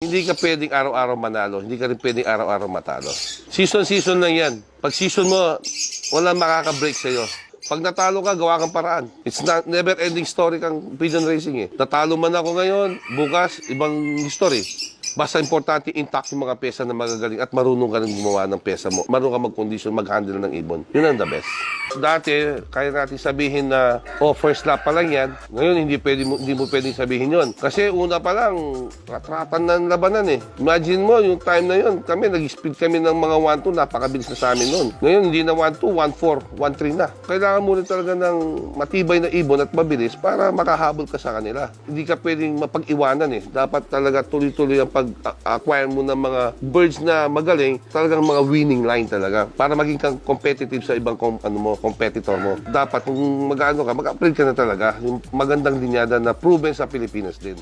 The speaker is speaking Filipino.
hindi ka pwedeng araw-araw manalo, hindi ka rin pwedeng araw-araw matalo. Season lang yan. Pag season mo, walang makaka-break sa'yo. Pag natalo ka, gawa kang paraan. It's not never-ending story kang pigeon racing eh. Natalo man ako ngayon, bukas, ibang story. Basta importante, intact yung mga pesa na magagaling at marunong ka rin gumawa ng pesa mo. Marunong ka mag-condition, mag-handle ng ibon. Yun ang the best. Dati, kaya natin sabihin na, first lap pa lang yan. Ngayon, hindi mo pwedeng sabihin yon. Kasi una pa lang, ratratan ng labanan eh. Imagine mo, yung time na yun, nag-speed kami ng mga 1-2, napakabilis na sa amin noon. Ngayon, hindi na 1-2, 1-4, 1-3 na. Kailangan mo rin talaga ng matibay na ibon at mabilis para makahabol ka sa kanila. Hindi ka pwedeng mapag-iwanan eh. Dapat talaga tuloy-tuloy ang pag-acquire mo ng mga birds na magaling, talagang mga winning line talaga. Para maging kang competitive sa ibang competitor mo. Dapat kung mag-ano ka, mag-upgrade ka na talaga. Yung magandang linyada na proven sa Pilipinas din.